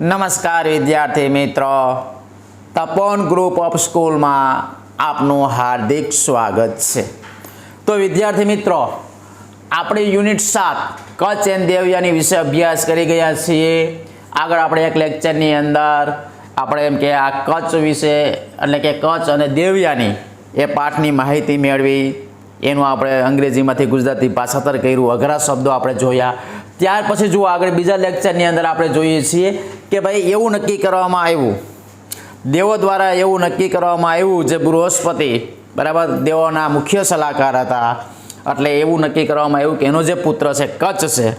નમસ્કાર વિદ્યાર્થી મિત્રો, તપોન ગ્રુપ ઓફ સ્કૂલમાં આપનું હાર્દિક સ્વાગત છે। તો વિદ્યાર્થી મિત્રો, આપણે યુનિટ 7 કચ્છ એન્ડ દેવયાની વિશે અભ્યાસ કરી ગયા છીએ। આગળ આપણે એક લેક્ચરની અંદર આપણે એમ કે આ કચ્છ વિશે એટલે કે કચ્છ અને દેવયાની એ પાઠની માહિતી મેળવી, એનું આપણે અંગ્રેજીમાંથી ગુજરાતી ભાષાંતર કર્યું, અઘરા શબ્દો આપણે જોયા। ત્યાર પછી જુઓ આગળ બીજા લેક્ચરની અંદર આપણે જોઈએ છીએ કે ભાઈ એવું નક્કી કરવામાં આવ્યું, દેવો દ્વારા એવું નક્કી કરવામાં આવ્યું, જે બૃહસ્પતિ બરાબર દેવોના મુખ્ય સલાહકાર હતા, એટલે એવું નક્કી કરવામાં આવ્યું કે એનો જે પુત્ર છે કચ્છ છે,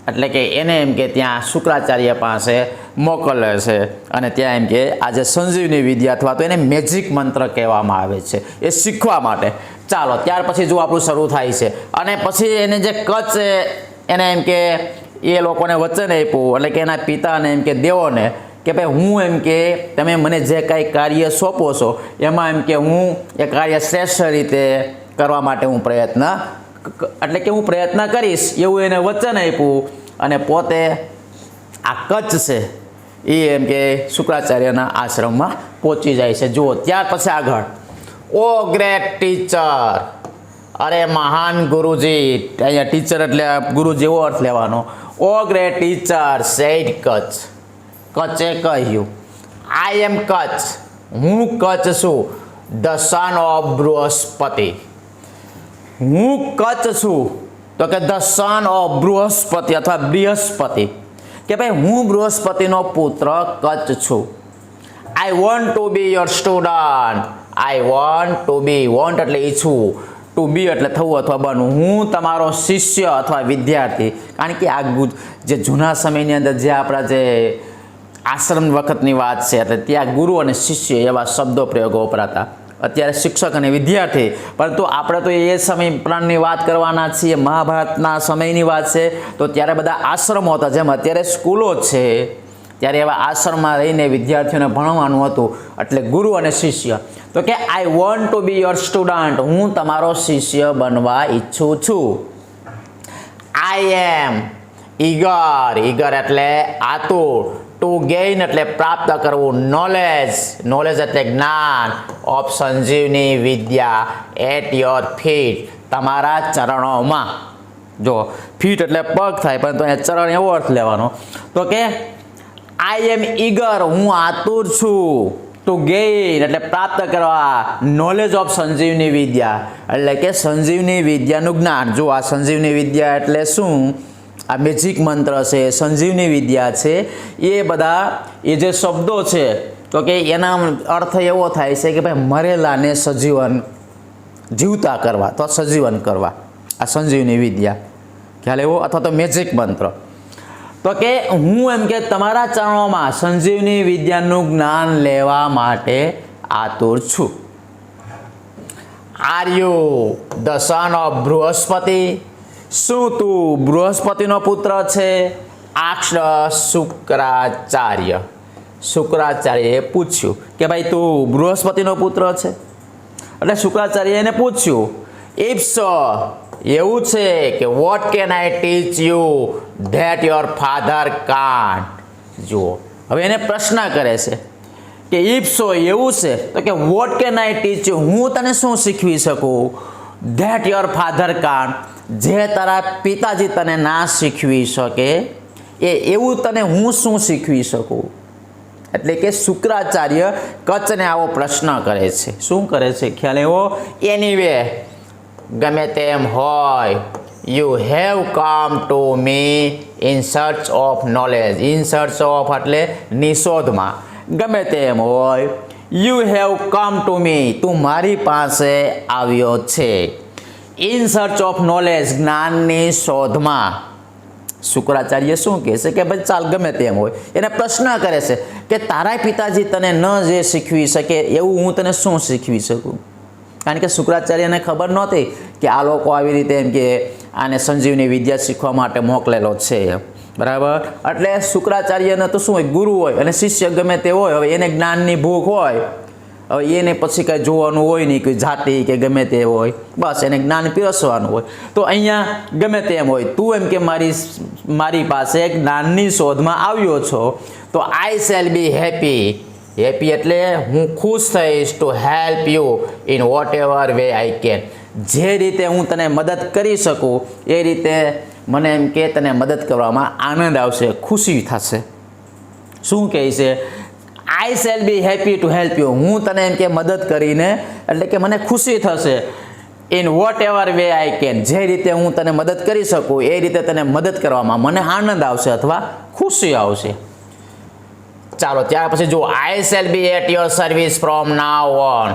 એટલે કે એને એમ કે ત્યાં શુક્રાચાર્ય પાસે મોકલે છે અને ત્યાં એમ કે આજે સંજીવની વિદ્યા અથવા તો એને મેજિક મંત્ર કહેવામાં આવે છે, એ શીખવા માટે। ચાલો ત્યાર પછી જો આપણું શરૂ થાય છે અને પછી એને જે કચ્છ એને એમ કે એ લોકોને વચન આપ્યું, એટલે કે એના પિતાને એમ કે દેવોને કે ભાઈ હું એમ કે તમે મને જે કાંઈ કાર્ય સોંપો છો એમાં એમ કે હું એ કાર્ય શ્રેષ્ઠ રીતે કરવા માટે હું પ્રયત્ન એટલે કે હું પ્રયત્ન કરીશ એવું એને વચન આપ્યું અને પોતે આ કચ્છ છે એ એમ કે શુક્રાચાર્યના આશ્રમમાં પહોંચી જાય છે। જુઓ ત્યાર પછી આગળ, ઓ ગ્રેટ ટીચર, અરે મહાન ગુરુજી, અહીંયા ટીચર એટલે ગુરુ જેવો અર્થ લેવાનો। ઓ ગ્રેટ ટીચર સેડ કચ્છ, કચ્છે કહ્યું, આઈ એમ કચ્છ, હું કચ્છ છું, ધ સન ઓફ બૃહસ્પતિ, હું કચ્છ છું તો કે ધ સન ઓફ બૃહસ્પતિ અથવા બૃહસ્પતિ, કે ભાઈ હું બૃહસ્પતિનો પુત્ર કચ્છ છું। I want to be your student, I want to be, want એટલે ઈચ્છું, ટુ બી એટલે થવું અથવા બનવું, હું તમારો શિષ્ય અથવા વિદ્યાર્થી। કારણ કે આ જે જૂના સમયની અંદર જે આપણા જે આશ્રમ વખતની વાત છે, એટલે ત્યાં ગુરુ અને શિષ્ય એવા શબ્દો પ્રયોગો વપરાતા, અત્યારે શિક્ષક અને વિદ્યાર્થી, પરંતુ આપણે તો એ સમય પ્રાણની વાત કરવાના છીએ, મહાભારતના સમયની વાત છે, તો ત્યારે બધા આશ્રમો હતા, જેમ અત્યારે સ્કૂલો છે, ત્યારે એવા આશ્રમમાં રહીને વિદ્યાર્થીઓને ભણવાનું હતું, એટલે ગુરુ અને શિષ્ય। તો કે આઈ want to be your student, હું તમારો શિષ્ય બનવા ઈચ્છું છું। આઈ એમ ઈગર, ઈગર એટલે આતુર, ટુ ગેઇન એટલે પ્રાપ્ત કરવું, નોલેજ, નોલેજ એટલે જ્ઞાન, of Sanjivani vidya, at your feet, તમારા ચરણોમાં। જો ફીટ એટલે પગ થાય, પરંતુ અહીંયા ચરણ એવો અર્થ લેવાનો, તો કે આઈ એમ ઈગર, હું આતુર છું, ટુ ગેઇન એટલે પ્રાપ્ત કરવા, નોલેજ ઓફ સંજીવની વિદ્યા એટલે કે સંજીવની વિદ્યાનું જ્ઞાન। જો આ સંજીવની વિદ્યા એટલે શું? આ મેજિક મંત્ર છે, સંજીવની વિદ્યા છે, એ બધા એ જે શબ્દો છે તો કે એના અર્થ એવો થાય છે કે ભાઈ મરેલાને સજીવન જીવતા કરવા તો સજીવન કરવા, આ સંજીવની વિદ્યા ખ્યાલ એવો, અથવા તો મેજિક મંત્ર। તો કે હું એમ કે તમારા ચરણોમાં સંજીવની વિદ્યાનું જ્ઞાન લેવા માટે આતુર છું। Are you the son of Brihaspati, શું તું બૃહસ્પતિનો પુત્ર છે? આક્ષ શુક્રાચાર્ય, શુક્રાચાર્યએ પૂછ્યું કે ભાઈ તું બૃહસ્પતિનો પુત્ર છે? એટલે શુક્રાચાર્ય એને પૂછ્યું, ઇફ સો, એવું છે કે what can I teach you that your father can't. જુઓ હવે એને પ્રશ્ન કરે છે કે ઇફ સો એવું છે તો કે what can I teach you, હું તને શું શીખવી શકું, ધેટ યોર ફાધર કાન્ટ, જે તારા પિતાજી તને ના શીખવી શકે, એ એવું તને હું શું શીખવી શકું। એટલે કે શુક્રાચાર્ય કચ્છને આવો પ્રશ્ન કરે છે, શું કરે છે ખ્યાલ એવો, એનીવે ગમે તેમ હોય, you have come to me in search of knowledge, in search of એટલે નિશોધમાં, ગમે તેમ હોય, you have come to me, તું મારી પાસે આવ્યો છે, ઇન સર્ચ ઓફ નોલેજ, જ્ઞાનની શોધમાં। શુક્રાચાર્ય શું કહે છે કે ભાઈ ચાલ ગમે તેમ હોય, એને પ્રશ્ન કરે છે કે તારા પિતાજી તને ન જે શીખવી શકે એવું હું તને શું શીખવી શકું। કારણ કે શુક્રાચાર્યને ખબર નહોતી કે આ લોકો આવી રીતે એમ કે આને સંજીવની વિદ્યા શીખવા માટે મોકલેલો છે, બરાબર। એટલે શુક્રાચાર્યને તો શું હોય, ગુરુ હોય અને શિષ્ય ગમે તે હોય, હવે એને જ્ઞાનની ભૂખ હોય, હવે એને પછી કંઈ જોવાનું હોય નહીં, કોઈ જાતિ કે ગમે તે હોય, બસ એને જ્ઞાન પીરસવાનું હોય। તો અહીંયા ગમે તેમ હોય, તું એમ કે મારી પાસે જ્ઞાનની શોધમાં આવ્યો છો, તો આઈ શેલ બી હેપી. હેપી એટલે હું ખુશ થઈશ to help you in vote ever way I can. જે રીતે હું તને મદદ કરી શકું એ રીતે મને એમ કે તને મદદ કરવામાં આનંદ આવશે, ખુશી થશે. શું કહે છે? આઈ shall B happy to help you. હું તને એમ કે મદદ કરીને એટલે કે મને ખુશી થશે in vote ever way I can. જે રીતે હું તને મદદ કરી શકું એ રીતે તને મદદ કરવામાં મને આનંદ આવશે અથવા ખુશી આવશે. ચાલો ત્યાર પછી જો I shall be at your service from now on.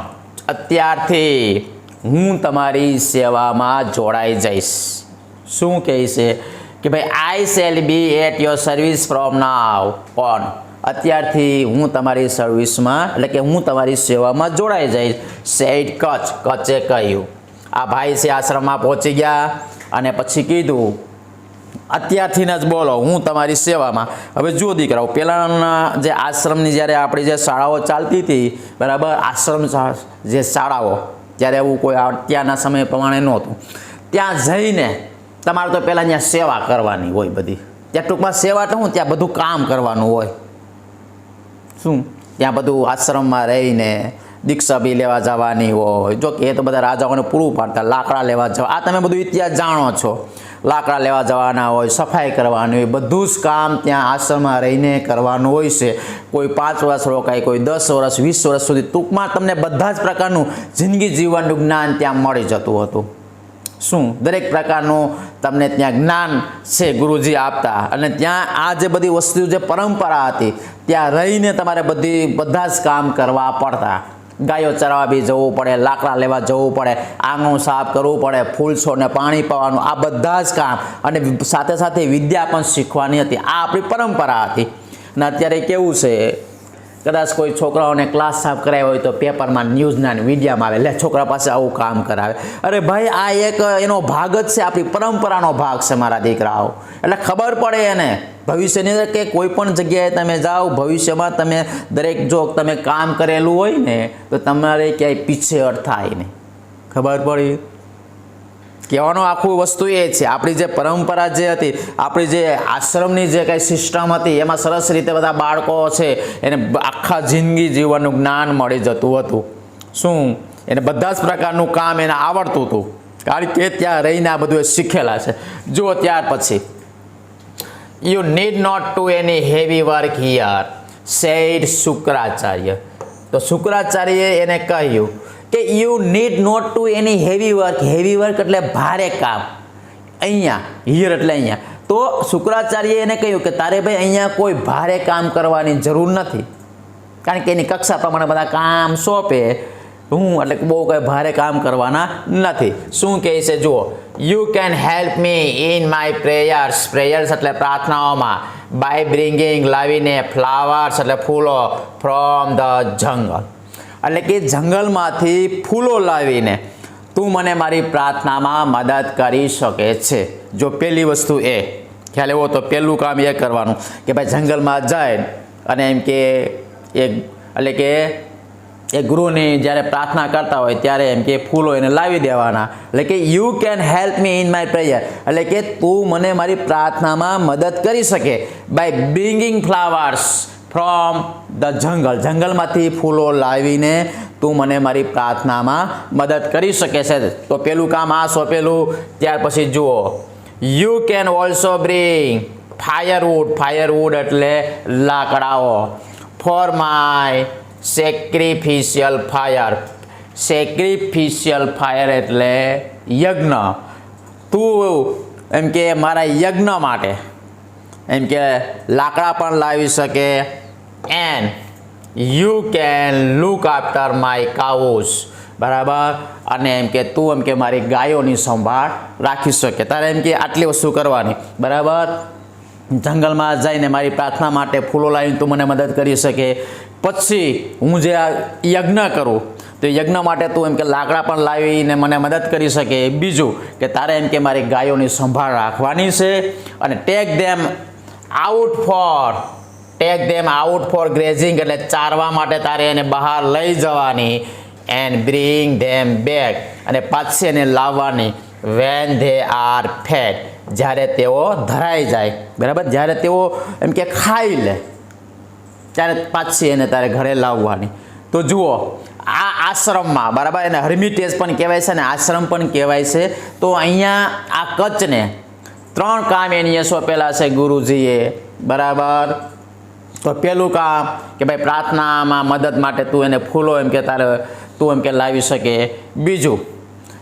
અત્યારથી હું તમારી સેવામાં જોડાઈ જઈશ. શું કહે છે કે ભાઈ I shall be at your service from now on. અત્યારથી હું તમારી સર્વિસમાં એટલે કે હું તમારી સેવામાં જોડાઈ જઈશ. સેડ કચ્છ. કચ્છે કહ્યું. આ ભાઈ છે આશ્રમમાં પહોંચી ગયા અને પછી કીધું અત્યારથી જ બોલો હું તમારી સેવામાં. હવે જુઓ દીકરાઓ, પહેલાંના જે આશ્રમની જ્યારે આપણી જે શાળાઓ ચાલતી હતી બરાબર, આશ્રમ જે શાળાઓ ત્યારે એવું કોઈ અત્યારના સમય પ્રમાણે નહોતું. ત્યાં જઈને તમારે તો પહેલાં ત્યાં સેવા કરવાની હોય બધી. ત્યાં ટૂંકમાં સેવા તો હું ત્યાં બધું કામ કરવાનું હોય. શું ત્યાં બધું આશ્રમમાં રહીને દીક્ષા બી લેવા જવાની હોય. જો કે એ તો બધા રાજાઓને પૂરું પાડતા, લાકડા લેવા જવા, આ તમે બધું ઇતિહાસ જાણો છો. લાકડા લેવા જવાના હોય, સફાઈ કરવાની હોય, બધું જ કામ ત્યાં આશ્રમમાં રહીને કરવાનું હોય છે. કોઈ 5 વર્ષ રોકાય, કોઈ 10 વર્ષ, 20 વર્ષ સુધી. ટૂંકમાં તમને બધા જ પ્રકારનું જિંદગી જીવવાનું જ્ઞાન ત્યાં મળી જતું હતું. શું દરેક પ્રકારનું તમને ત્યાં જ્ઞાન છે ગુરુજી આપતા. અને ત્યાં આ જે બધી વસ્તુ જે પરંપરા હતી ત્યાં રહીને તમારે બધા જ કામ કરવા પડતા. ગાયો ચરાવવા બી જવું પડે, લાકડા લેવા જવું પડે, આંગણું સાફ કરવું પડે, ફૂલ છોડને પાણી પાવાનું, આ બધા જ કામ. અને સાથે સાથે વિદ્યા પણ શીખવાની હતી. આ આપણી પરંપરા હતી. અને અત્યારે કેવું છે, કદાચ કોઈ છોકરાઓને ક્લાસ સાફ કરાવ્યો હોય તો પેપરમાં ન્યૂઝના મીડિયામાં આવે, લે છોકરા પાસે આવું કામ કરાવે. અરે ભાઈ આ એક એનો ભાગ જ છે, આપણી પરંપરાનો ભાગ છે મારા દીકરાઓ. એટલે ખબર પડે એને ભવિષ્યની અંદર કે કોઈ પણ જગ્યાએ તમે જાઓ, ભવિષ્યમાં તમે દરેક જો તમે કામ કરેલું હોય ને તો તમારે ક્યાંય પીછેહટ થાય નહીં. ખબર પડી? કહેવાનો આખું વસ્તુ એ છે, આપણી જે પરંપરા જે હતી, આપણી જે આશ્રમની જે કંઈ સિસ્ટમ હતી એમાં સરસ રીતે બધા બાળકો છે એને આખા જિંદગી જીવવાનું જ્ઞાન મળી જતું હતું. શું એને બધા જ પ્રકારનું કામ એને આવડતું હતું, કારણ કે ત્યાં રહીને આ બધું એ શીખેલા છે. જુઓ ત્યાર પછી you need not to any heavy work here said Shukracharya. તો શુક્રાચાર્યએ એને કહ્યું કે you need not to any heavy work. Heavy work એટલે ભારે કામ. અહીંયા હિયર એટલે અહીંયા. તો શુક્રાચાર્યએ એને કહ્યું કે તારે ભાઈ અહીંયા કોઈ ભારે કામ કરવાની જરૂર નથી, કારણ કે એની કક્ષા પ્રમાણે બધા કામ સોંપે. હું એટલે બહુ કંઈ ભારે કામ કરવાના નથી. શું કહે છે જુઓ, you can help me in my prayers. Prayers એટલે પ્રાર્થનાઓમાં. બાય બ્રિંગિંગ લાવીને, ફ્લાવર્સ એટલે ફૂલો, ફ્રોમ ધ જંગલ એટલે કે જંગલમાંથી ફૂલો લાવીને તું મને મારી પ્રાર્થનામાં મદદ કરી શકે છે. જો પહેલી વસ્તુ એ ખ્યાલ એવો તો પહેલું કામ એ કરવાનું કે ભાઈ જંગલમાં જાય અને એમ કે એટલે કે એ ગુરુની જ્યારે પ્રાર્થના કરતા હોય ત્યારે એમ કે ફૂલો એને લાવી દેવાના. એટલે કે you can help me in my prayer એટલે કે તું મને મારી પ્રાર્થનામાં મદદ કરી શકે by bringing flowers from the jungle. જંગલમાંથી ફૂલો લાવીને તું મને મારી પ્રાર્થનામાં મદદ કરી શકે છે. તો પેલું કામ આ સોંપેલું. ત્યાર પછી જુઓ, you can also bring firewood. Firewood એટલે લાકડાઓ. For my sacrificial fire. Sacrificial fire એટલે યજ્ઞ. તું એમ કે મારા યજ્ઞ માટે એમ કે લાકડા પણ લાવી શકે. And you can look after my cows. બરાબર. અને એમ કે તું એમ કે મારી ગાયોની સંભાળ રાખી શકે. તારે એમ કે આટલી વસ્તુ કરવાની. બરાબર. જંગલમાં જઈને મારી પ્રાર્થના માટે ફૂલો લાવીને તું મને મદદ કરી શકે. પછી હું જે આ યજ્ઞ કરું તો યજ્ઞ માટે તું એમ કે લાકડા પણ લાવીને મને મદદ કરી શકે. બીજું કે તારે એમ કે મારી ગાયોની સંભાળ રાખવાની છે. અને tech them out for grazing એટલે ચારવા માટે તારે એને બહાર લઈ જવાની. એન્ડ બ્રિંગ ધેમ બેક અને પાછી એને લાવવાની. વેન ધે આર ફેટ જ્યારે તેઓ ધરાઈ જાય. બરાબર. જ્યારે તેઓ એમ કે ખાઈ લે. ત્યારે પાછી એને તારે ઘરે લાવવાની. તો જુઓ આ આશ્રમમાં બરાબર એને હર્મિટેજ પણ કહેવાય છે અને આશ્રમ પણ કહેવાય છે. તો અહીંયા આ કચ્છને 3 કામ એની સોંપેલા છે ગુરુજીએ બરાબર. તો પહેલું કામ કે ભાઈ પ્રાર્થનામાં મદદ માટે તું એને ફૂલો એમ કે તારે તું એમ કે લાવી શકે. બીજું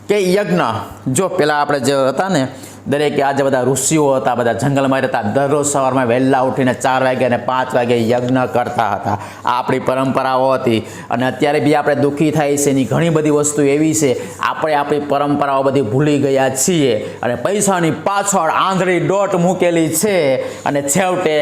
કે યજ્ઞ, જો પેલા આપણે જે હતા ને દરેક આ જે બધા ઋષિઓ હતા બધા જંગલમાં રહેતા, દરરોજ સવારમાં વહેલા ઉઠીને 4 વાગે અને 5 વાગે યજ્ઞ કરતા હતા. આ આપણી પરંપરાઓ હતી. અને અત્યારે બી આપણે દુઃખી થાય છે એની ઘણી બધી વસ્તુ એવી છે આપણે આપણી પરંપરાઓ બધી ભૂલી ગયા છીએ અને પૈસાની પાછળ આંધળી દોટ મૂકેલી છે. અને છેવટે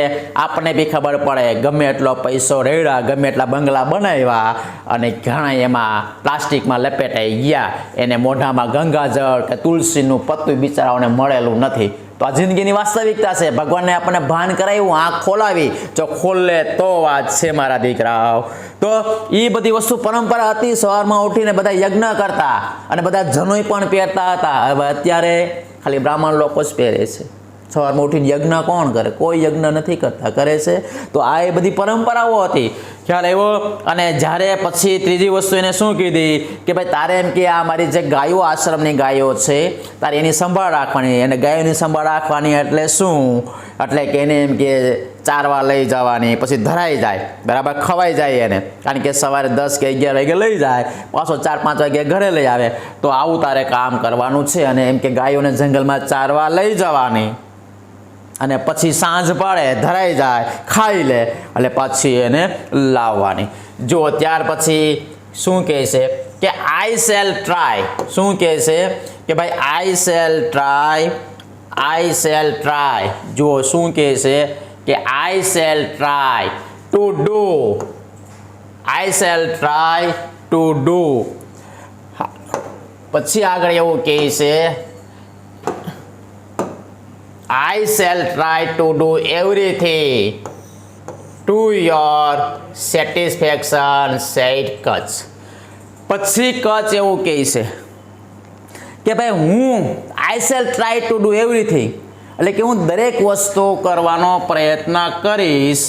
આપણને બી ખબર પડે ગમે એટલો પૈસો રેડ્યા, ગમે એટલા બંગલા બનાવ્યા અને ઘણા એમાં પ્લાસ્ટિકમાં લપેટાઈ ગયા. એને મોઢામાં ગંગાજળ કે તુલસીનું પત્તું બિચારાઓને મળેલું નથી. તો આ જિંદગીની વાસ્તવિકતા છે. ભગવાનને આપણને ભાન કરાવ્યું, આંખ ખોલાવી, જો ખોલે તો વાત છે મારા દીકરાઓ. તો એ બધી વસ્તુ પરંપરા હતી. સવારમાં ઉઠીને બધા યજ્ઞ કરતા અને બધા જનોઈ પણ પહેરતા હતા. હવે અત્યારે ખાલી બ્રાહ્મણ લોકો જ પહેરે છે. સવારમાં ઉઠીને યજ્ઞ કોણ કરે? કોઈ યજ્ઞ નથી કરતા, કરે છે. તો આ એ બધી પરંપરાઓ હતી, ખ્યાલ આવ્યો. અને જ્યારે પછી ત્રીજી વસ્તુ એને શું કીધી કે ભાઈ તારે એમ કે આ મારી જે ગાયો આશ્રમની ગાયો છે તારે એની સંભાળ રાખવાની. અને ગાયોની સંભાળ રાખવાની એટલે શું? એટલે કે એને એમ કે ચારવા લઈ જવાની, પછી ધરાઈ જાય બરાબર, ખવાઈ જાય એને. કારણ કે સવારે 10 કે 11 વાગે લઈ જાય, પાછો 4-5 વાગે ઘરે લઈ આવે. તો આવું તારે કામ કરવાનું છે. અને એમ કે ગાયોને જંગલમાં ચારવા લઈ જવાની અને પછી સાંજ પડે ધરાઈ જાય, ખાઈ લે એટલે પછી એને લાવવાની. જો ત્યાર પછી શું કહે છે કે આઈ શેલ ટ્રાય. શું કહે છે કે ભાઈ I shell try, I shell try. જો શું કહે છે કે આઈ shell try to do, I shell try to do. પછી આગળ એવું કહે છે I shall try to do everything to your satisfaction, said Kach. પછી કચ્છ એવું કહે છે કે ભાઈ હું I shall try to do everything એટલે કે હું દરેક વસ્તુ કરવાનો પ્રયત્ન કરીશ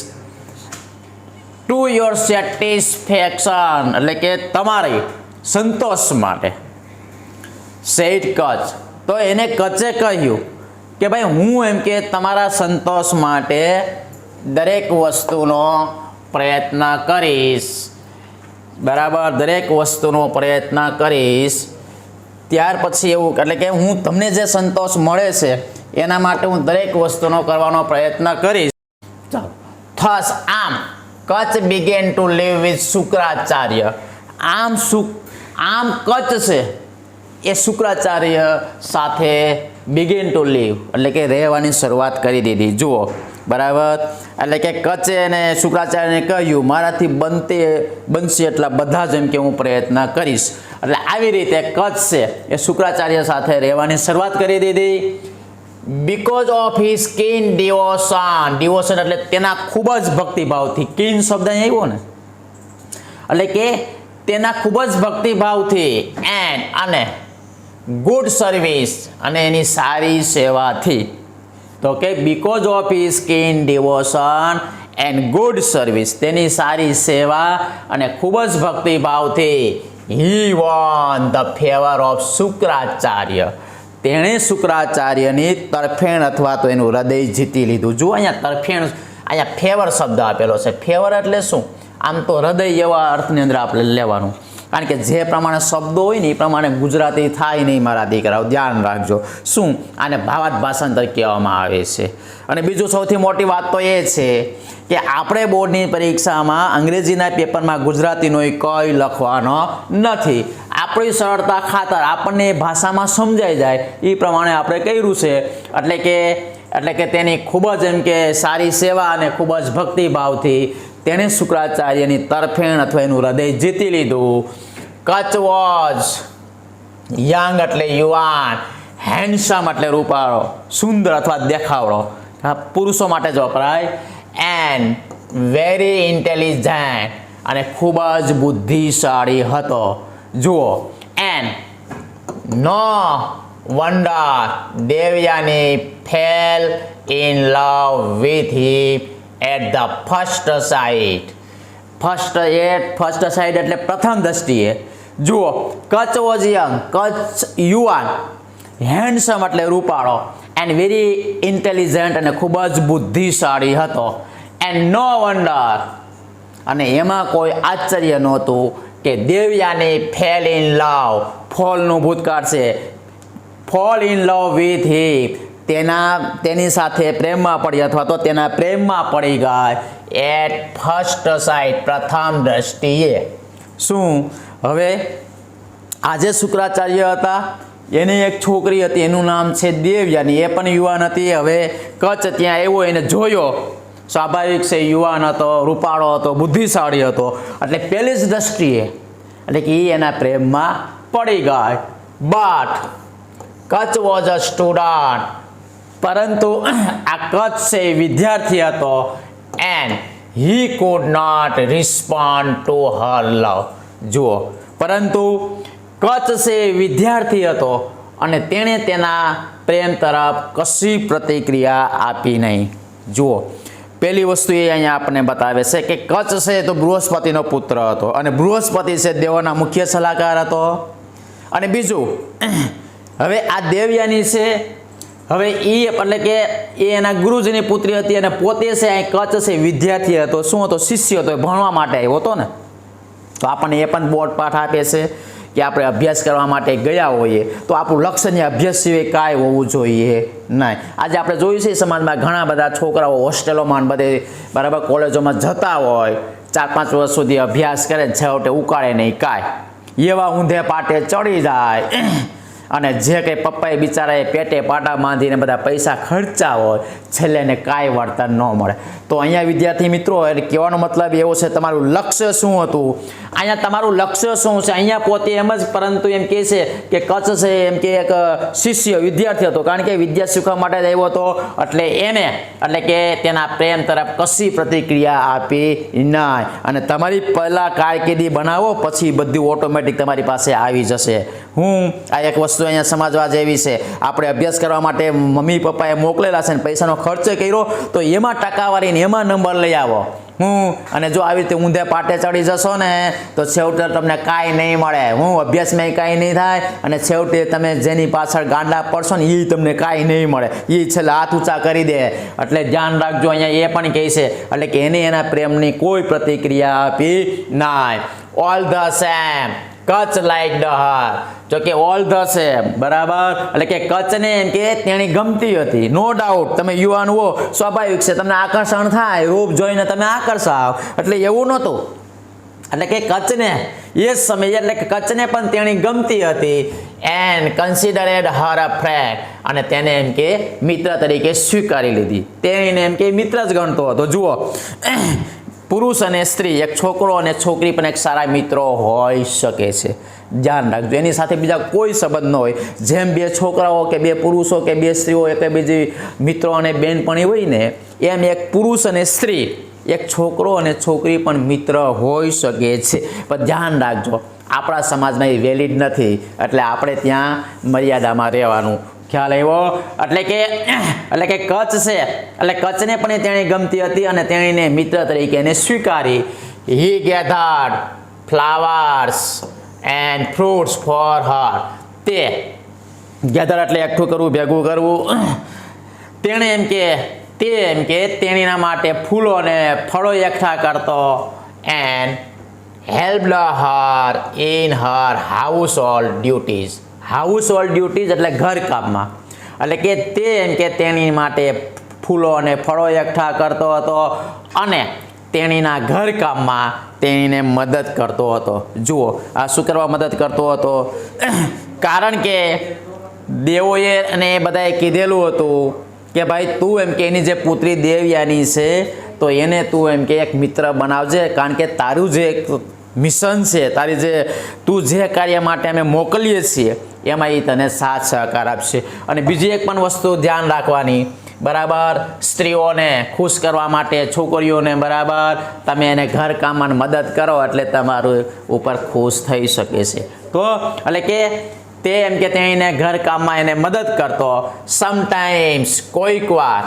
to your satisfaction એટલે કે તમારી સંતોષ માટે, said Kach. તો એને કચ્છે કહ્યું કે ભાઈ હું એમ કે તમારા સંતોષ માટે દરેક વસ્તુનો પ્રયત્ન કરીશ બરાબર, દરેક વસ્તુનો પ્રયત્ન કરીશ. ત્યાર પછી એવું એટલે કે હું તમને જે સંતોષ મળે છે એના માટે હું દરેક વસ્તુનો કરવાનો પ્રયત્ન કરીશ. ચાલો. Thus આમ Kutch began to live with Shukracharya. આમ કચ્છ છે એ શુક્રાચાર્ય સાથે બિગિન ટુ લીવ એટલે કે રહેવાની શરૂઆત કરી દીધી. જુઓ બરાબર, એટલે કે કચ્છે અને શુક્રાચાર્યને કહ્યું મારાથી બનશે એટલા બધા જ એમ કે હું પ્રયત્ન કરીશ. એટલે આવી રીતે કચ્છ છે એ શુક્રાચાર્ય સાથે રહેવાની શરૂઆત કરી દીધી. Because of his keen devotion. Devotion એટલે તેના ખૂબ જ ભક્તિભાવથી. કીન શબ્દ અહીં આવ્યો ને એટલે કે તેના ખૂબ જ ભક્તિભાવથી એન્ડ અને ગુડ સર્વિસ અને એની સારી સેવાથી. તો કે because of his keen devotion and good service, તેની સારી સેવા અને ખૂબ જ ભક્તિભાવથી he won the favour of Shukracharya. તેણે શુક્રાચાર્યની તરફેણ અથવા તો એનું હૃદય જીતી લીધું. જુઓ અહીંયા તરફેણ, અહીંયા ફેવર શબ્દ આપેલો છે. ફેવર એટલે શું? આમ તો હૃદય એવા અર્થની અંદર આપણે લેવાનું, કારણ કે જે પ્રમાણે શબ્દો હોય ને એ પ્રમાણે ગુજરાતી થાય નહીં મારા દીકરાઓ, ધ્યાન રાખજો. શું? આને ભાવાર્થ ભાષાંતર કહેવામાં આવે છે. અને બીજું સૌથી મોટી વાત તો એ છે કે આપણે બોર્ડની પરીક્ષામાં અંગ્રેજીના પેપરમાં ગુજરાતીનો કંઈ લખવાનો નથી. આપણી સરળતા ખાતર આપણને એ ભાષામાં સમજાઈ જાય એ પ્રમાણે આપણે કર્યું છે. એટલે કે તેની ખૂબ જ એમ કે સારી સેવા અને ખૂબ જ ભક્તિભાવથી તેણે શુક્રાચાર્યની તરફેણ અથવા એનું હૃદય જીતી લીધું. કચ્છ વોઝ યંગ એટલે યુવાન, હેન્ડસમ એટલે રૂપાળો, સુંદર અથવા દેખાવડો, પુરુષો માટે જ વપરાય. એન્ડ વેરી ઇન્ટેલિજન્ટ અને ખૂબ જ બુદ્ધિશાળી હતો. જુઓ and no wonder Devayani fell in love with him at the first sight. First sight એટલે પ્રથમ દ્રષ્ટિએ. જુઓ, કચ્છ વોઝ યંગ, કચ્છ યુવાન, હેન્ડસમ એટલે રૂપાળો, એન્ડ વેરી ઇન્ટેલિજન્ટ અને ખૂબ જ બુદ્ધિશાળી હતો. એન્ડ નો વન્ડર, અને એમાં કોઈ આશ્ચર્ય નહોતું કે દેવયાની ફેલ ઇન લવ, ફોલનું ભૂતકાળ છે, ફોલ ઇન લવ વિથ હિમ, તેની સાથે પ્રેમમાં પડી અથવા તો તેના પ્રેમમાં પડી ગઈ. એટ ફર્સ્ટ સાઇટ, પ્રથમ દ્રષ્ટિએ. શું હવે આજે શુક્રાચાર્ય હતા, એની એક છોકરી હતી, એનું નામ છે દેવયાની, એ પણ યુવાન હતી. હવે કચ્છ ત્યાં આવ્યો, એને જોયો, સ્વાભાવિક છે, યુવાન હતો, રૂપાળો હતો, બુદ્ધિશાળી હતો, એટલે પહેલી જ દ્રષ્ટિએ એટલે કે એ એના પ્રેમમાં પડી ગઈ. But Kacha was a student, પરંતુ આ કચ્છ છે એ વિદ્યાર્થી હતો. And he could not respond to her love. જુઓ, પરંતુ કચ્છ છે એ વિદ્યાર્થી હતો અને તેણે તેના પ્રેમ તરફ કશી પ્રતિક્રિયા આપી નહીં. જુઓ, પહેલી વસ્તુ એ અહીંયા આપણને બતાવે છે કે કચ્છ છે તો બૃહસ્પતિનો પુત્ર હતો અને બૃહસ્પતિ છે દેવોના મુખ્ય સલાહકાર હતો. અને બીજું, હવે આ દેવયાની છે, હવે એ એટલે કે એ એના ગુરુજીની પુત્રી હતી અને પોતે છે અહીં કચ્છ છે વિદ્યાર્થી હતો. શું હતો? શિષ્ય હતો, ભણવા માટે આવ્યો હતો ને. તો આપણને એ પણ બોર્ડ પાઠ આપે છે કે આપણે અભ્યાસ કરવા માટે ગયા હોઈએ તો આપણું લક્ષ્ય અભ્યાસ સિવાય કાંઈ હોવું જોઈએ નહીં. આજે આપણે જોયું છે સમાજમાં ઘણા બધા છોકરાઓ હોસ્ટેલોમાં બધે બરાબર કોલેજોમાં જતા હોય, 4-5 વર્ષ સુધી અભ્યાસ કરે, છેવટે ઉકાળે નહીં કાંઈ, એવા ઊંધે પાટે ચડી જાય અને જે કંઈ પપ્પાએ બિચારાએ પેટે પાટા બાંધીને બધા પૈસા ખર્ચા હોય, છેલ્લે એને કાંઈ વળતર ન મળે. તો અહીંયા વિદ્યાર્થી મિત્રો, એટલે કહેવાનો મતલબ એવો છે, તમારું લક્ષ્ય શું હતું? અહીંયા તમારું લક્ષ્ય શું છે? અહીંયા પોતે એમ જ, પરંતુ એમ કહે છે કે કચ્છ છે એમ કે એક શિષ્ય વિદ્યાર્થી હતો, કારણ કે વિદ્યા શીખવા માટે જ આવ્યો હતો, એટલે એને એટલે કે તેના પ્રેમ તરફ કશી પ્રતિક્રિયા આપી નહીં. અને તમારી પહેલાં કારકિર્દી બનાવો, પછી બધું ઓટોમેટિક તમારી પાસે આવી જશે. આ એક વસ્તુ અહીંયા સમજવા જેવી છે. આપણે અભ્યાસ કરવા માટે મમ્મી પપ્પાએ મોકલેલા છે ને પૈસાનો ખર્ચ કર્યો, તો એમાં ટકાવારીને એમાં નંબર લઈ આવો. અને જો આવી રીતે ઊંધે પાટે ચડી જશો ને તો છેવટે તમને કાંઈ નહીં મળે. અભ્યાસમાં કાંઈ નહીં થાય અને છેવટે તમે જેની પાછળ ગાંડા પડશો ને એ તમને કાંઈ નહીં મળે, એ છેલ્લે હાથ ઊંચા કરી દે. એટલે ધ્યાન રાખજો, અહીંયા એ પણ કહે છે એટલે કે એને એના પ્રેમની કોઈ પ્રતિક્રિયા આપી નહીં. All the same Kacha like the her, જો કે ઓલ ધ સેમ બરાબર, એટલે કે કચ્છને એમ કે તેણી ગમતી હતી. નો ડાઉટ, તમે યુવાન હો, સ્વાભાવિક છે તમને આકર્ષણ થાય, રૂપ જોઈને તમે આકર્ષાવ, એટલે એવું નહોતું. એટલે કે કચ્છને એ જ સમયે એટલે કે કચ્છને પણ તેણી ગમતી હતી. એન્ડ કન્સિડરેડ હર અ ફ્રેન્ડ, અને તેને એમ કે મિત્ર તરીકે સ્વીકારી લીધી. તેણીને એમ કે મિત્ર જ ગણતો હતો. જુઓ, પુરુષ અને સ્ત્રી, એક છોકરો અને છોકરી પણ એક સારા મિત્રો હોઈ શકે છે. ધ્યાન રાખજો, એની સાથે બીજા કોઈ સંબંધ ન હોય. જેમ બે છોકરાઓ કે બે પુરુષો કે બે સ્ત્રીઓ એક બીજી મિત્રો અને બેનપણી હોય ને, એમ એક પુરુષ અને સ્ત્રી, એક છોકરો અને છોકરી પણ મિત્ર હોઈ શકે છે. પણ ધ્યાન રાખજો, આપણા સમાજમાં એ વેલિડ નથી, એટલે આપણે ત્યાં મર્યાદામાં રહેવાનું. ખ્યાલ આવ્યો? એટલે કે કચ્છ છે એટલે કચ્છને પણ તેણે ગમતી હતી અને તેણીને મિત્ર તરીકે એને સ્વીકારી. He gathered flowers and fruits for her. તે ગેધર એટલે એકઠું કરવું, ભેગું કરવું. તેણે એમ કે તેણીના માટે ફૂલો અને ફળો એકઠા કરતો. And હેલ્પ્ડ her in her house hold duties. House hold duties એટલે ઘરકામમાં, એટલે કે તે એમ કે તેણી માટે ફૂલો અને ફળો એકઠા કરતો હતો અને તેણીના ઘરકામમાં તેણીને મદદ કરતો હતો. જુઓ, આ શું કરવા મદદ કરતો હતો? કારણ કે દેવોએ અને એ બધાએ કીધેલું હતું કે ભાઈ તું એમ કે એની જે પુત્રી દેવયાની છે તો એને તું એમ કે એક મિત્ર બનાવજે, કારણ કે તારું જે મિશન છે, તારી જે તું જે કાર્ય માટે અમે મોકલીએ છીએ એમાં એ તને સાથ સહકાર આપશે. અને બીજી એક પણ વસ્તુ ધ્યાન રાખવાની, બરાબર, સ્ત્રીઓને ખુશ કરવા માટે, છોકરીઓને બરાબર તમે એને ઘરકામમાં મદદ કરો એટલે તમારું ઉપર ખુશ થઈ શકે છે. તો એટલે કે તે એમ કે તેણીને ઘરકામમાં એને મદદ કરતો. સમટાઈમ્સ, કોઈક વાર,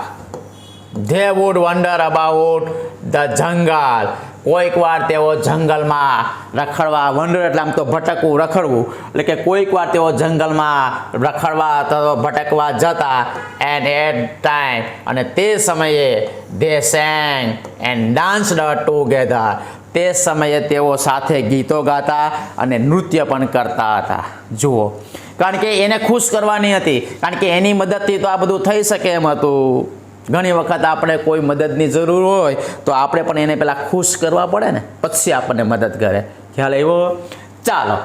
they wood wonder about the jungle. કોઈક વાર તેઓ જંગલમાં રખડવા, વન્ડર એટલે આમ તો ભટકવું, રખડવું, એટલે કે કોઈક વાર તેઓ જંગલમાં રખડવા અથવા ભટકવા જતા. એન્ડ એટ ટાઈમ, અને તે સમયે they sang and danced together, તે સમયે તેઓ સાથે ગીતો ગાતા અને નૃત્ય પણ કરતા હતા. જુઓ, કારણ કે એને ખુશ કરવાની હતી, કારણ કે એની મદદથી તો આ બધું થઈ શકે એમ હતું. ઘણી વખત આપણે કોઈ મદદની જરૂર હોય તો આપણે પણ એને પહેલાં ખુશ કરવા પડે ને, પછી આપણને મદદ કરે. ખ્યાલ આવ્યો? ચાલો.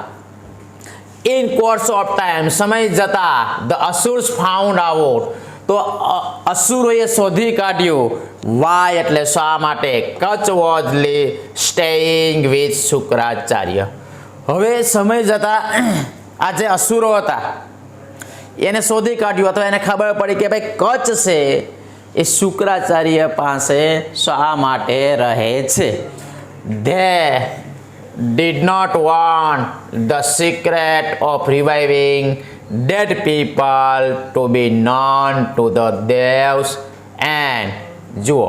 ઇન કોર્સ ઓફ ટાઈમ, સમય જતા, ધ અસુર્સ ફાઉન્ડ આઉટ, તો અસુરોએ શોધી કાઢ્યું. વાય એટલે શા માટે, કચ વોઝ સ્ટેઇંગ વિથ શુક્રાચાર્ય. હવે સમય જતા આ જે અસુરો હતા એને શોધી કાઢ્યું, અથવા એને ખબર પડી કે ભાઈ કચ્છ છે એ શુક્રાચાર્ય પાસે શા માટે રહે છે. They did not want the secret of reviving dead people to be known to the devs. And જુઓ,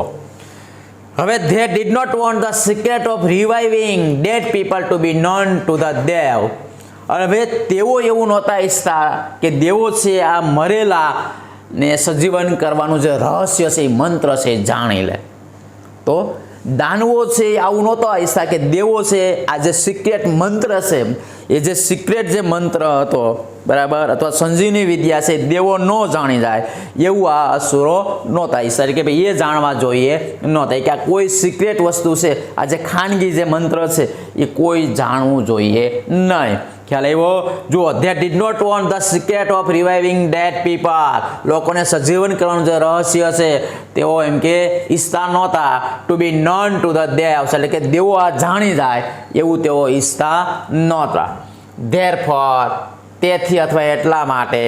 હવે they did not want the secret of reviving dead people to be known to the dev. હવે તેઓ એવું નહોતા ઈચ્છતા કે દેવો છે આ મરેલા ને સજીવન કરવાનું જે રહસ્ય છે, એ મંત્ર છે, જાણી લે. તો દાનવો છે આવું નહોતો ઈચ્છતા કે દેવો છે આ જે સિક્રેટ મંત્ર છે, એ જે સિક્રેટ જે મંત્ર હતો, બરાબર, અથવા સંજીવની વિદ્યા છે, દેવો ન જાણી જાય એવું આ અસુરો નહોતા ઈચ્છતા કે ભાઈ એ જાણવા જોઈએ નહોતા, કે આ કોઈ સિક્રેટ વસ્તુ છે, આ જે ખાનગી જે મંત્ર છે એ કોઈ જાણવું જોઈએ નહીં. ખ્યાલ આવ્યો? જુઓ, they did not want the secret of reviving dead people, લોકોને સજીવન કરવાનું જે રહસ્ય છે તેઓ એમ કે ઈચ્છતા નહોતા to be known to the devs, એટલે કે દેવો આ જાણી જાય એવું તેઓ ઈચ્છતા નહોતા. ધેરફોર, તેથી અથવા એટલા માટે,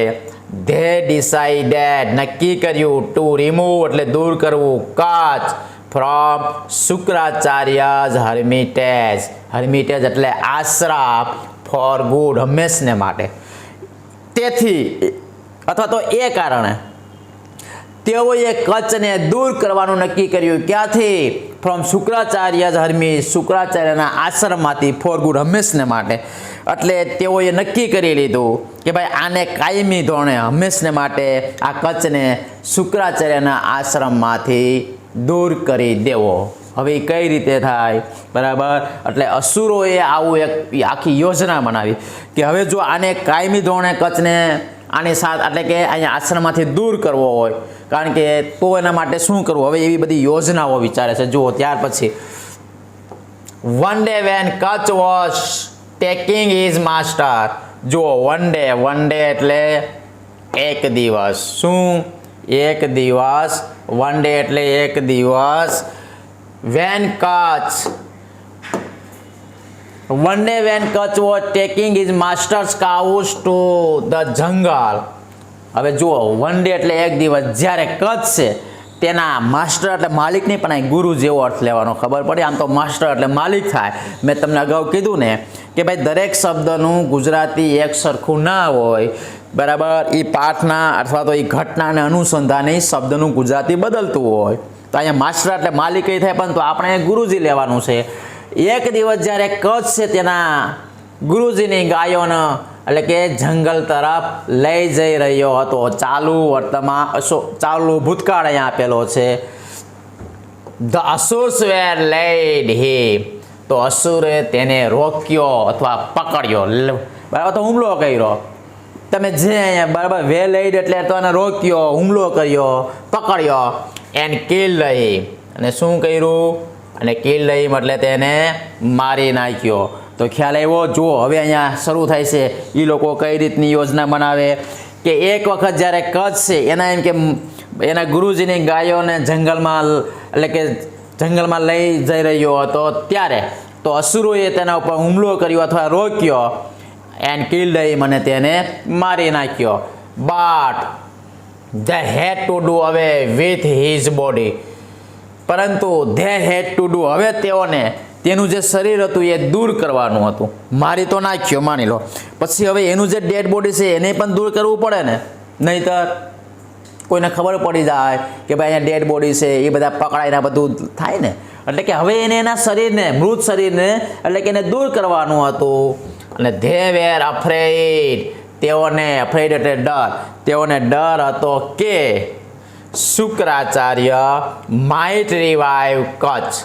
ધે ડિસાઇડેડ, નક્કી કર્યું, ટુ રિમૂવ એટલે દૂર કરવું, કચ ફ્રોમ શુક્રાચાર્યઝ હર્મિટેજ. હર્મિટેજ એટલે આશ્રમ, ફોર ગુડ, હંમેશને માટે. તેથી અથવા તો એ કારણે તેઓએ કચ્છને દૂર કરવાનું નક્કી કર્યું. ક્યાંથી? ફ્રોમ શુક્રાચાર્ય હર્મી, શુક્રાચાર્યના આશ્રમમાંથી, ફોર ગુડ, હંમેશને માટે. એટલે તેઓએ નક્કી કરી લીધું કે ભાઈ આને કાયમી ધોરણે હંમેશને માટે આ કચ્છને શુક્રાચાર્યના આશ્રમમાંથી દૂર કરી દેવો. હવે એ કઈ રીતે થાય, બરાબર? એટલે અસુરોએ આવું એક આખી યોજના બનાવી કે હવે જો આને કાયમી ધોરણે કચ્છને આની સાથે એટલે કે અહીંયા આશ્રમમાંથી દૂર કરવો હોય, કારણ કે તો એના માટે શું કરવું, હવે એવી બધી યોજનાઓ વિચારે છે. જુઓ, ત્યાર પછી one day when Kutch was taking his master. જુઓ, વન ડે એટલે એક દિવસ. શું? એક દિવસ. વન ડે એટલે એક દિવસ. When Kutch, one day when Kutch was taking his master's cows to the jungle. હવે જુઓ, વન ડે એટલે એક દિવસ, જ્યારે કચ્છ છે તેના માસ્ટર એટલે માલિક નહીં, પણ અહીં ગુરુ જેવો અર્થ લેવાનો, ખબર પડે? આમ તો માસ્ટર એટલે માલિક થાય. મેં તમને અગાઉ કીધું ને કે ભાઈ દરેક શબ્દનું ગુજરાતી એક સરખું ના હોય, બરાબર? એ પાઠના અથવા તો એ ઘટનાને અનુસંધાને શબ્દનું ગુજરાતી બદલતું હોય. તો અહીંયા માસ્ટર એટલે માલિક થાય, પરંતુ આપણે ગુરુજી લેવાનું છે. એક દિવસ જ્યારે કચ્છ છે તેના ગુરુજીની ગાયોને એટલે કે જંગલ તરફ લઈ જઈ રહ્યો હતો. ચાલુ વર્તમાન, ચાલુ ભૂતકાળ અહીંયા આપેલો છે. ધ અસુર્સ વેર લેડ હિમ, તો અસુરે તેને રોક્યો અથવા પકડ્યો, બરાબર? તો હુમલો કર્યો. તમે જે અહીંયા, બરાબર, વે લેડ એટલે તો એને રોક્યો, હુમલો કર્યો, પકડ્યો. એન્ડ કિલ હિમ, અને શું કર્યું? અને કિલ હિમ એટલે તેને મારી નાખ્યો. તો ખ્યાલ આવ્યો? જુઓ, હવે અહીંયા શરૂ થાય છે એ લોકો કઈ રીતની યોજના બનાવે કે એક વખત જ્યારે કચ્છ છે એના એમ કે એના ગુરુજીની ગાયોને જંગલમાં એટલે કે જંગલમાં લઈ જઈ રહ્યો હતો, ત્યારે તો અસુરોએ તેના ઉપર હુમલો કર્યો અથવા રોક્યો. એન્ડ કિલ હિમ, અને તેને મારી નાખ્યો. But they had to do away with his body, પરંતુ they had to do, હવે તેઓને તેનું જે શરીર હતું એ દૂર કરવાનું હતું. મારી તો નાખ્યો માની લો, પછી હવે એનું જે ડેડ બોડી છે એને પણ દૂર કરવું પડે ને, નહીંતર કોઈને ખબર પડી જાય કે ભાઈ અહીંયા ડેડ બોડી છે, એ બધા પકડાઈને બધું થાય ને, એટલે કે હવે એને એના શરીરને, મૃત શરીરને એટલે કે એને દૂર કરવાનું હતું. અને ધે વેર અફ્રેડ, તેઓને, અફ્રેડ એટલે ડર, તેઓને ડર હતો કે શુક્રાચાર્ય માઇટ રિવાઇવ કચ્છ,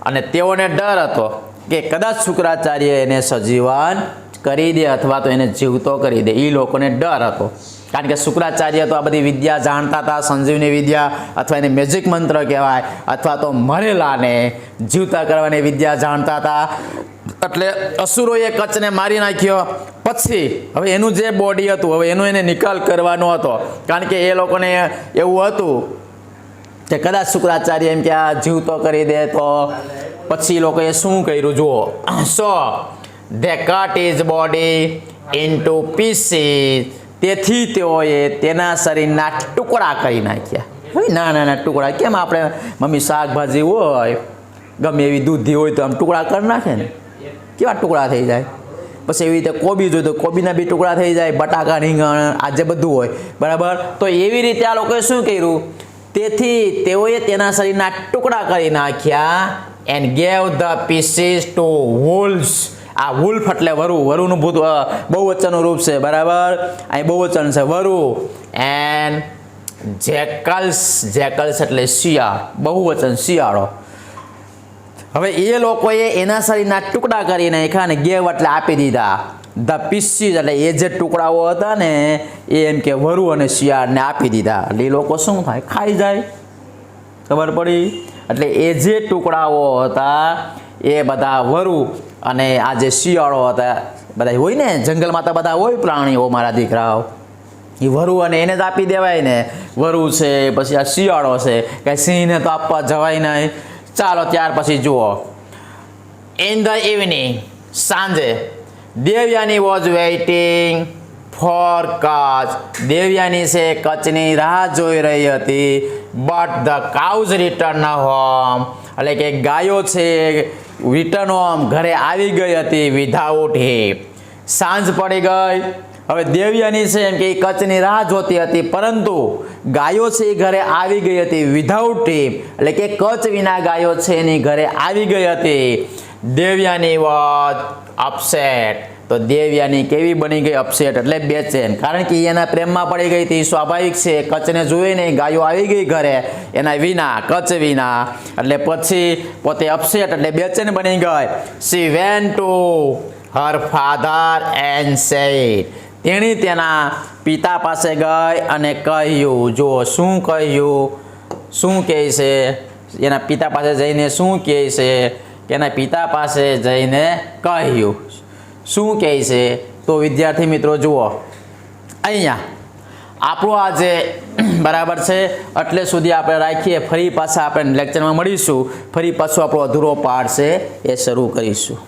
અને તેઓને ડર હતો કે કદાચ શુક્રાચાર્ય એને સજીવન કરી દે અથવા તો એને જીવતો કરી દે. એ લોકોને ડર હતો, કારણ કે શુક્રાચાર્ય તો આ બધી વિદ્યા જાણતા હતા, સંજીવની વિદ્યા અથવા એને મેજિક મંત્ર કહેવાય, અથવા તો મરેલાને જીવતા કરવાની વિદ્યા જાણતા હતા. એટલે અસુરોએ કચ્છને મારી નાખ્યો. પછી હવે એનું જે બોડી હતું, હવે એનો એને નિકાલ કરવાનો હતો, કારણ કે એ લોકોને એવું હતું કે કદાચ શુક્રાચાર્ય એમ કે આ જીવતો કરી દે તો પછી લોકોએ શું કર્યું જુઓ. સો they cut his body into pieces, તેથી તેઓએ તેના શરીરના ટુકડા કરી નાખ્યા. નાના નાના ટુકડા, કેમ આપણે મમ્મી શાકભાજી હોય ગમે એવી દૂધી હોય તો આમ ટુકડા કરી નાખે ને, કેવા ટુકડા થઈ જાય. પછી એવી રીતે કોબી જોઈએ તો કોબીના બી ટુકડા થઈ જાય, બટાકા, રીંગણ, આ જે બધું હોય બરાબર. તો એવી રીતે આ લોકોએ શું કર્યું, તેથી તેઓએ તેના શરીરના ટુકડા કરી નાખ્યા. And gave the pieces to wolves. આ વુલ્ફ એટલે વરુ, વરુનું બહુવચનનું રૂપ છે બરાબર, અહીં બહુવચન છે વરુ. એન્ડ જેકલ્સ, જેકલ્સ એટલે શિયાળ, બહુવચન શિયાળો. હવે એ લોકોએ એના શરીરના ટુકડા કરી નાખ્યા અને ગેવ એટલે આપી દીધા. ધ પીસીસ એટલે એ જે ટુકડાઓ હતા ને એ એમ કે વરુ અને શિયાળને આપી દીધા. એટલે એ લોકો શું થાય, ખાઈ જાય. ખબર પડી? એટલે એ જે ટુકડાઓ હતા એ બધા વરુ અને આ જે શિયાળો હતા, બધા હોય ને જંગલમાં તો બધા હોય પ્રાણીઓ મારા દીકરાઓ, એ વરુ અને એને જ આપી દેવાય ને. વરુ છે, પછી આ શિયાળો છે, કાંઈ સિંહને તો આપવા જવાય નહીં. ચાલો ત્યાર પછી જુઓ. ઇન ધ ઇવનિંગ, સાંજે, Devayani was waiting for Kach. Devayani છે કચ્છની રાહ જોઈ રહી હતી. But the cows return home, એટલે કે ગાયો છે રિટર્ન હોમ, ઘરે આવી ગઈ હતી વિધાઉટ હિમ. સાંજ પડી ગઈ. હવે દેવયાની છે એમ કે કચ્છની રાહ જોતી હતી, પરંતુ ગાયો છે એ ઘરે આવી ગઈ હતી વિધાઉટ હિમ, એટલે કે કચ્છ વિના ગાયો છે એની ઘરે આવી ગઈ હતી. Devyani was upset. તો દેવયાની કેવી બની ગઈ, અપસેટ એટલે બેચેન, કારણ કે એના પ્રેમમાં પડી ગઈ હતી. સ્વાભાવિક છે, કચ્છને જોઈને ગાયો આવી ગઈ ઘરે એના વિના, કચ્છ વિના, એટલે પછી પોતે અપસેટ એટલે બેચેન બની ગઈ. She went to her father and said. તેણી તેના પિતા પાસે ગઈ અને કહ્યું, જો શું કહ્યું, શું કહે છે, એના પિતા પાસે જઈને શું કહે છે, એના પિતા પાસે જઈને કહ્યું, શું કહે છે. તો વિદ્યાર્થી મિત્રો જુઓ, અહીંયા આપણું આ જે બરાબર છે એટલે સુધી આપણે રાખીએ. ફરી પાછા આપણે લેક્ચરમાં મળીશું, ફરી પાછું આપણો અધૂરો પાઠ છે એ શરૂ કરીશું.